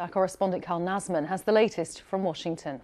Our correspondent Carl Nasman has the latest from Washington.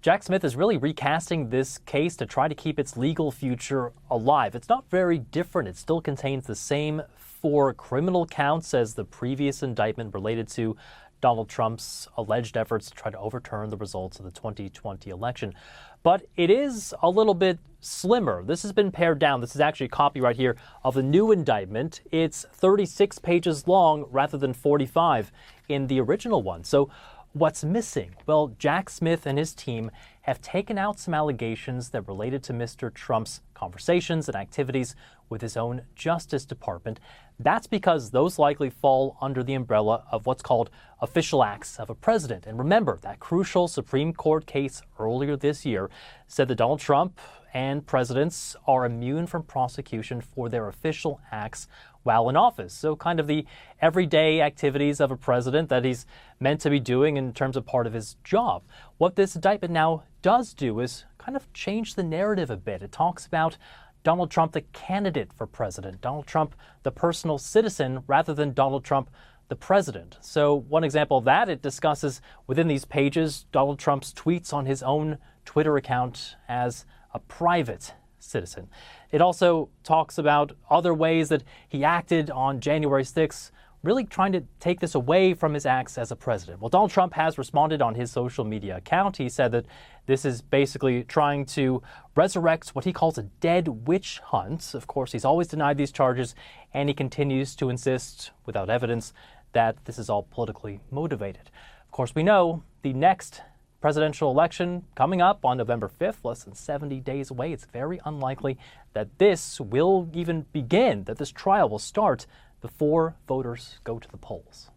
Jack Smith is really recasting this case to try to keep its legal future alive. It's not very different. It still contains the same 4 criminal counts as the previous indictment related to Donald Trump's alleged efforts to try to overturn the results of the 2020 election. But it is a little bit slimmer. This has been pared down. This is actually a copy right here of the new indictment. It's 36 pages long rather than 45 in the original one. So what's missing? Well, Jack Smith and his team have taken out some allegations that related to Mr. Trump's conversations and activities with his own Justice Department. That's because those likely fall under the umbrella of what's called official acts of a president. And remember, that crucial Supreme Court case earlier this year said that Donald Trump and presidents are immune from prosecution for their official acts while in office. So kind of the everyday activities of a president that he's meant to be doing in terms of part of his job. What this indictment now does do is kind of change the narrative a bit. It talks about Donald Trump, the candidate for president, Donald Trump, the personal citizen, rather than Donald Trump, the president. So one example of that, it discusses within these pages Donald Trump's tweets on his own Twitter account as a private citizen. It also talks about other ways that he acted on January 6th, really trying to take this away from his acts as a president. Well, Donald Trump has responded on his social media account. He said that this is basically trying to resurrect what he calls a dead witch hunt. Of course, he's always denied these charges, and he continues to insist, without evidence, that this is all politically motivated. Of course, we know the next presidential election coming up on November 5th, less than 70 days away. It's very unlikely that this will even begin, that this trial will start before voters go to the polls.